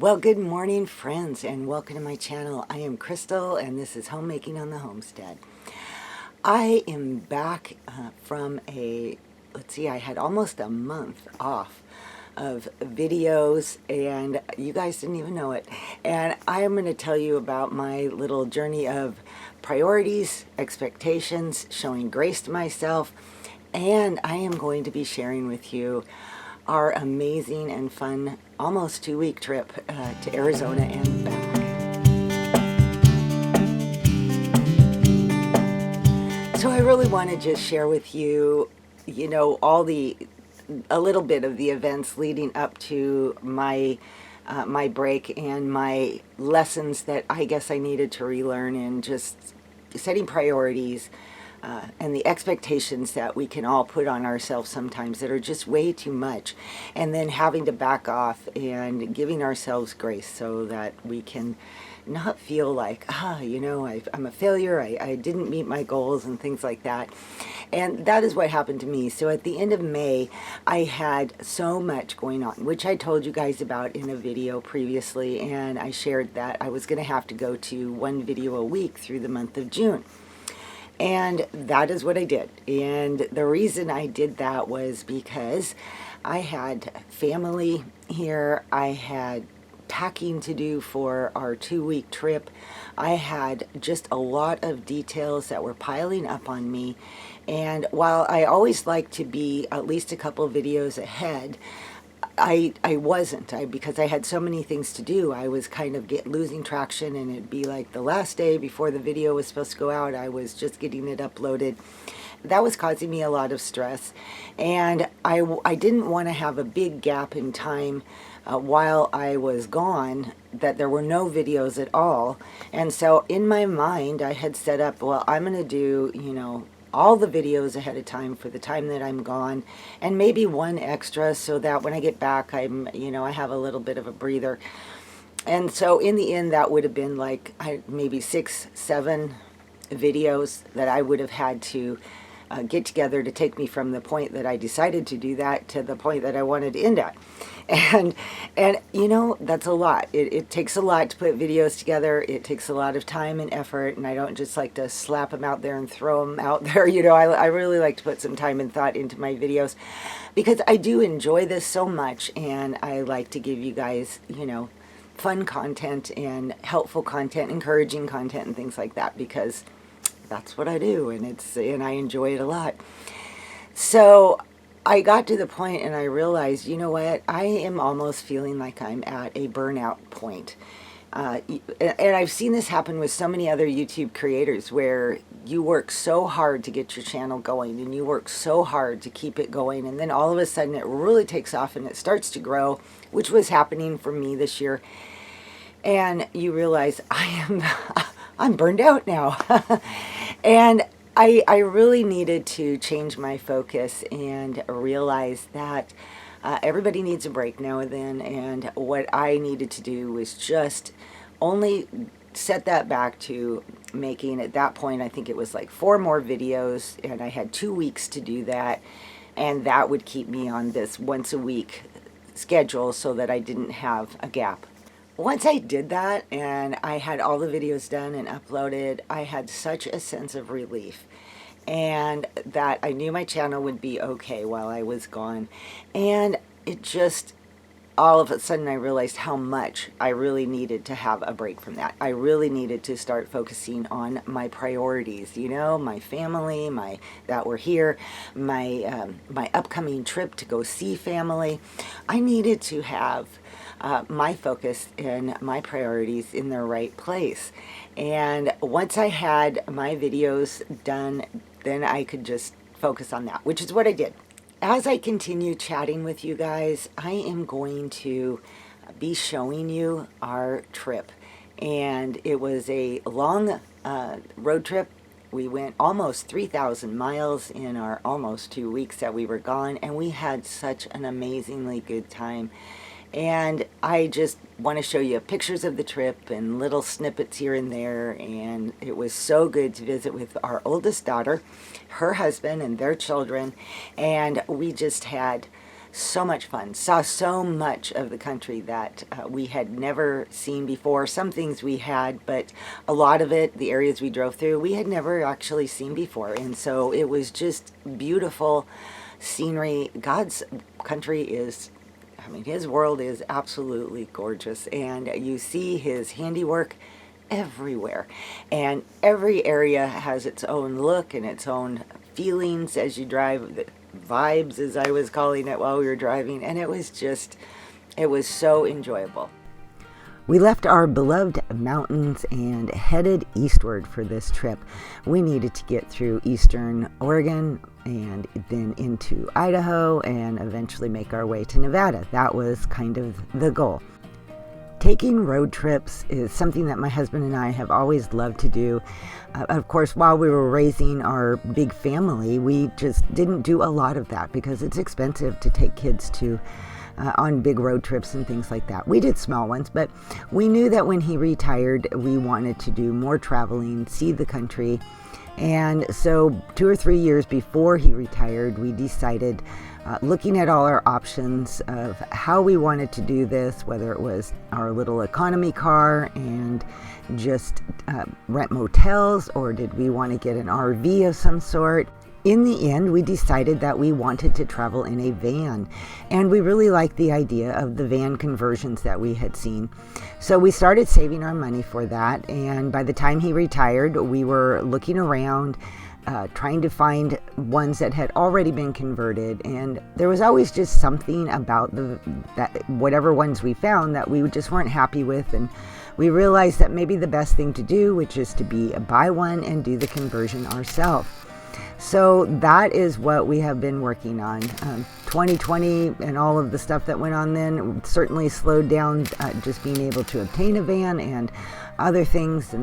Well, good morning, friends, and welcome to my channel. I am Crystal, and this is Homemaking on the Homestead. I am back from I had almost a month off of videos, and you guys didn't even know it. And I am going to tell you about my little journey of priorities, expectations, showing grace to myself, and I am going to be sharing with you our amazing and fun almost 2-week trip to Arizona and back. So I really want to just share with you, a little bit of the events leading up to my my break and my lessons that I guess I needed to relearn, and just setting priorities, and the expectations that we can all put on ourselves sometimes that are just way too much, and then having to back off and giving ourselves grace so that we can not feel like, I'm a failure, I didn't meet my goals and things like that. And that is what happened to me. So at the end of May, I had so much going on, which I told you guys about in a video previously, and I shared that I was going to have to go to one video a week through the month of June. And that is what I did. And the reason I did that was because I had family here. I had packing to do for our 2-week trip. I had just a lot of details that were piling up on me. And while I always like to be at least a couple of videos ahead, I wasn't, because I had so many things to do. I was kind of losing traction, and it'd be like the last day before the video was supposed to go out, I was just getting it uploaded. That was causing me a lot of stress, and I didn't want to have a big gap in time while I was gone, that there were no videos at all. And so in my mind, I had set up, well, I'm going to do, all the videos ahead of time for the time that I'm gone, and maybe one extra so that when I get back, I have a little bit of a breather. And so in the end, that would have been like maybe 6-7 videos that I would have had to get together to take me from the point that I decided to do that to the point that I wanted to end at. And that's a lot. It takes a lot to put videos together. It takes a lot of time and effort, and I don't just like to slap them out there and throw them out there. I really like to put some time and thought into my videos, because I do enjoy this so much, and I like to give you guys, fun content and helpful content, encouraging content and things like that, because that's what I do, and I enjoy it a lot. So I got to the point and I realized, you know what, I am almost feeling like I'm at a burnout point. And I've seen this happen with so many other YouTube creators, where you work so hard to get your channel going, and you work so hard to keep it going, and then all of a sudden it really takes off and it starts to grow, which was happening for me this year. And you realize I'm burned out now. And I really needed to change my focus and realize that everybody needs a break now and then. And what I needed to do was just only set that back to making, at that point, I think it was like 4 more videos, and I had 2 weeks to do that. And that would keep me on this once a week schedule so that I didn't have a gap. Once I did that and I had all the videos done and uploaded, I had such a sense of relief, and that I knew my channel would be okay while I was gone. And it just, all of a sudden I realized how much I really needed to have a break from that. I really needed to start focusing on my priorities, my family, that were here, my upcoming trip to go see family. I needed to have my focus and my priorities in the right place. And once I had my videos done, then I could just focus on that, which is what I did. As I continue chatting with you guys, I am going to be showing you our trip. And it was a long road trip. We went almost 3,000 miles in our almost 2 weeks that we were gone, and we had such an amazingly good time. And I just want to show you pictures of the trip and little snippets here and there. And it was so good to visit with our oldest daughter, her husband, and their children. And we just had so much fun. Saw so much of the country that we had never seen before. Some things we had, but a lot of it, the areas we drove through, we had never actually seen before. And so it was just beautiful scenery. God's country is, I mean, his world is absolutely gorgeous. And you see his handiwork everywhere. And every area has its own look and its own feelings as you drive, vibes, as I was calling it while we were driving, and it was so enjoyable. We left our beloved mountains and headed eastward for this trip. We needed to get through eastern Oregon and then into Idaho and eventually make our way to Nevada. That was kind of the goal. Taking road trips is something that my husband and I have always loved to do. Of course, while we were raising our big family, we just didn't do a lot of that because it's expensive to take kids to on big road trips and things like that. We did small ones, but we knew that when he retired, we wanted to do more traveling, see the country. And so 2 or 3 years before he retired, we decided, looking at all our options of how we wanted to do this, whether it was our little economy car and just rent motels, or did we want to get an RV of some sort. In the end, we decided that we wanted to travel in a van, and we really liked the idea of the van conversions that we had seen. So we started saving our money for that, and by the time he retired, we were looking around, trying to find ones that had already been converted, and there was always just something about that whatever ones we found that we just weren't happy with, and we realized that maybe the best thing to do, which is to buy one and do the conversion ourselves. So that is what we have been working on. 2020 and all of the stuff that went on then certainly slowed down just being able to obtain a van and other things.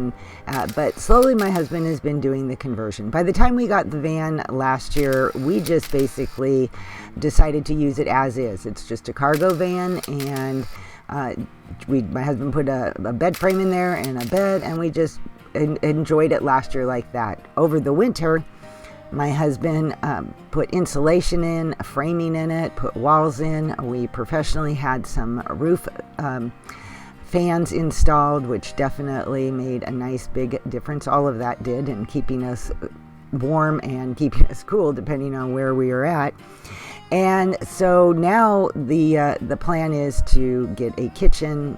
But slowly my husband has been doing the conversion. By the time we got the van last year, we just basically decided to use it as is. It's just a cargo van, and my husband put a bed frame in there and a bed, and we just enjoyed it last year like that. Over the winter, my husband put insulation in, framing in it, put walls in. We professionally had some roof fans installed, which definitely made a nice big difference. All of that did in keeping us warm and keeping us cool, depending on where we are at. And so now the plan is to get a kitchen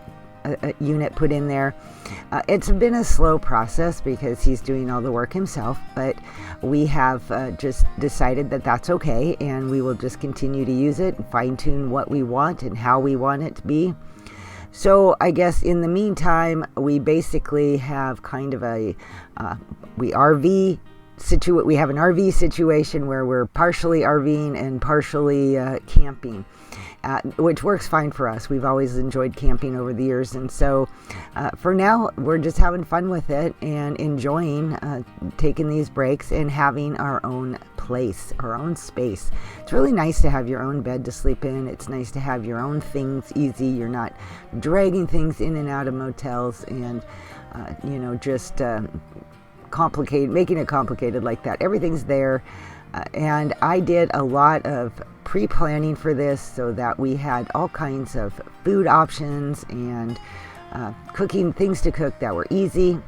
unit put in there. It's been a slow process because he's doing all the work himself, but we have just decided that that's okay, and we will just continue to use it and fine-tune what we want and how we want it to be. So I guess in the meantime, we basically have kind of we have an RV situation where we're partially RVing and partially camping. Which works fine for us. We've always enjoyed camping over the years, and so for now we're just having fun with it and enjoying taking these breaks and having our own place, our own space. It's really nice to have your own bed to sleep in. It's nice to have your own things easy. You're not dragging things in and out of motels and just making it complicated like that. Everything's there. And I did a lot of pre-planning for this so that we had all kinds of food options and cooking things to cook that were easy.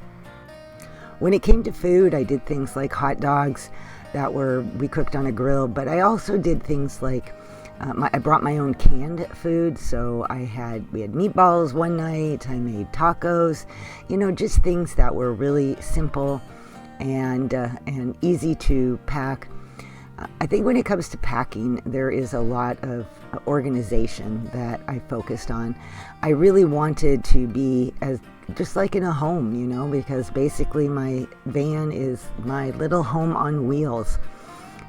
When it came to food, I did things like hot dogs we cooked on a grill, but I also did things like I brought my own canned food. So we had meatballs one night, I made tacos, just things that were really simple and easy to pack. I think when it comes to packing, there is a lot of organization that I focused on. I really wanted to be just like in a home, because basically my van is my little home on wheels.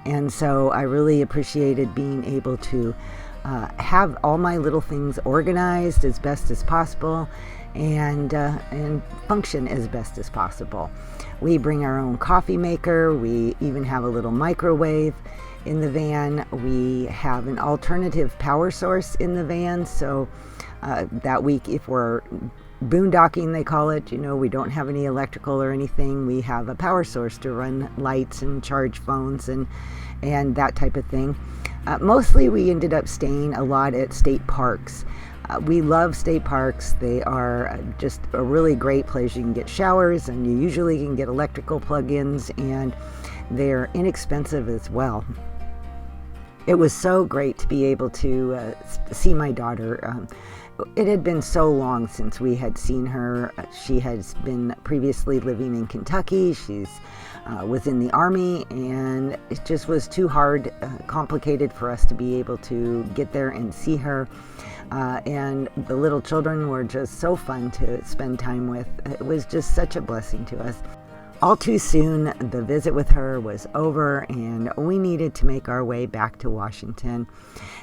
And so I really appreciated being able to have all my little things organized as best as possible and function as best as possible. We bring our own coffee maker. We even have a little microwave in the van. We have an alternative power source in the van, so that week, if we're boondocking, they call it, we don't have any electrical or anything, we have a power source to run lights and charge phones and that type of thing. Mostly we ended up staying a lot at state parks. We love state parks. They are just a really great place. You can get showers, and you usually can get electrical plug-ins, and they're inexpensive as well. It was so great to be able to see my daughter. It had been so long since we had seen her. She has been previously living in Kentucky. She's was in the Army, and it just was too hard, complicated for us to be able to get there and see her. And the little children were just so fun to spend time with. It was just such a blessing to us. All too soon, the visit with her was over, and we needed to make our way back to Washington.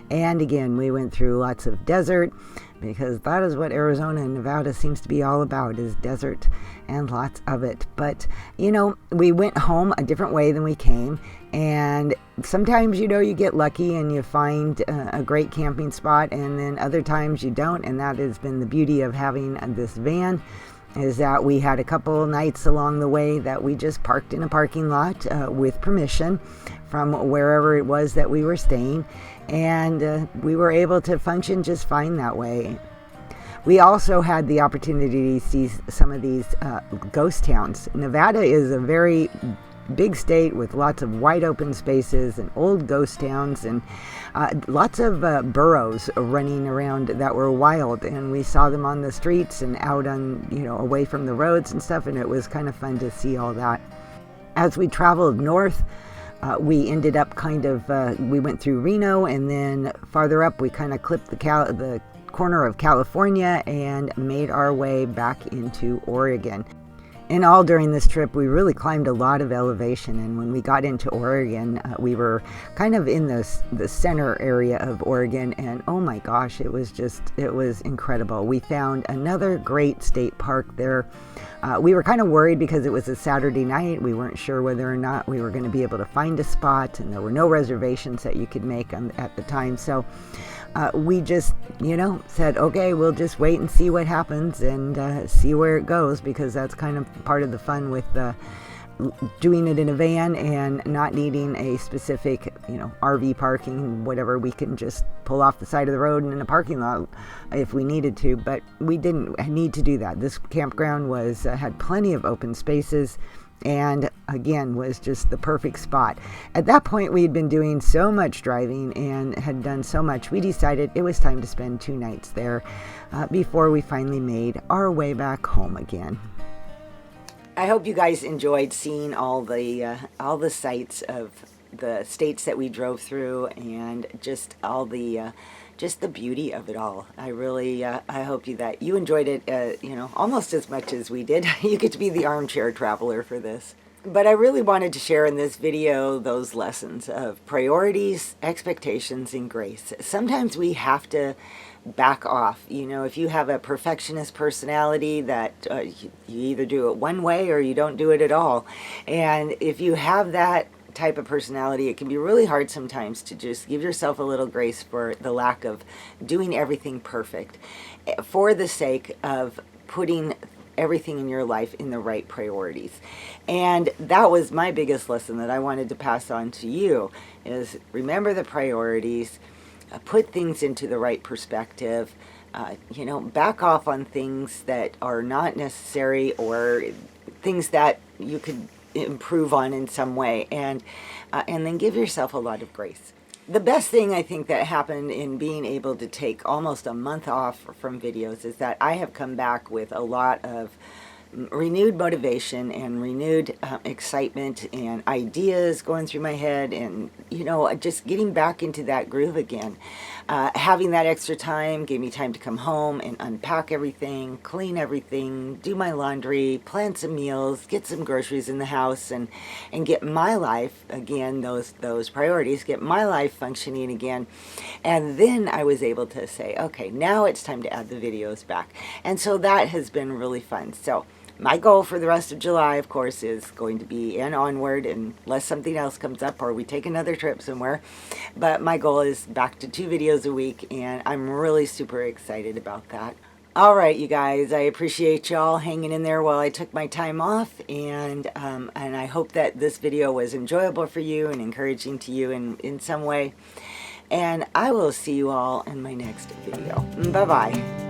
And again, we went through lots of desert, because that is what Arizona and Nevada seems to be all about, is desert and lots of it. But, you know, we went home a different way than we came. And sometimes, you know, you get lucky and you find a great camping spot, and then other times you don't. And that has been the beauty of having this van, is that we had a couple nights along the way that we just parked in a parking lot with permission from wherever it was that we were staying, and we were able to function just fine that way. We also had the opportunity to see some of these ghost towns. Nevada is a very big state with lots of wide open spaces and old ghost towns, and lots of burros running around that were wild, and we saw them on the streets and out on, you know, away from the roads and stuff, and it was kind of fun to see all that. As we traveled north, we ended up we went through Reno, and then farther up we kind of clipped the corner of California and made our way back into Oregon. In all, during this trip, we really climbed a lot of elevation, and when we got into Oregon, we were kind of in the center area of Oregon, and oh my gosh, it was incredible. We found another great state park there. We were kind of worried because it was a Saturday night. We weren't sure whether or not we were going to be able to find a spot, and there were no reservations that you could make at the time. So we just, you know, said, okay, we'll just wait and see what happens and see where it goes, because that's kind of part of the fun with doing it in a van and not needing a specific, you know, RV parking, whatever. We can just pull off the side of the road and in a parking lot if we needed to, but we didn't need to do that. This campground had plenty of open spaces, and again was just the perfect spot. At that point, we had been doing so much driving and had done so much, we decided it was time to spend 2 nights there before we finally made our way back home again. I hope you guys enjoyed seeing all the sights of the states that we drove through, and just all the just the beauty of it all. I really I hope that you enjoyed it, you know, almost as much as we did. You get to be the armchair traveler for this. But I really wanted to share in this video those lessons of priorities, expectations, and grace. Sometimes we have to back off. You know, if you have a perfectionist personality that you either do it one way or you don't do it at all. And if you have that type of personality, it can be really hard sometimes to just give yourself a little grace for the lack of doing everything perfect, for the sake of putting everything in your life in the right priorities. And that was my biggest lesson that I wanted to pass on to you, is remember the priorities, put things into the right perspective, you know, back off on things that are not necessary, or things that you could improve on in some way, and then give yourself a lot of grace. The best thing I think that happened in being able to take almost a month off from videos is that I have come back with a lot of renewed motivation and renewed excitement and ideas going through my head, and, you know, just getting back into that groove again. Having that extra time gave me time to come home and unpack everything, clean everything, do my laundry, plan some meals, get some groceries in the house, and get my life again, those priorities, get my life functioning again. And then I was able to say, okay, now it's time to add the videos back. And so that has been really fun. So my goal for the rest of July, of course, is going to be and onward, unless something else comes up or we take another trip somewhere. But my goal is back to 2 videos a week, and I'm really super excited about that. All right, you guys, I appreciate y'all hanging in there while I took my time off, and I hope that this video was enjoyable for you and encouraging to you in some way. And I will see you all in my next video. Bye-bye.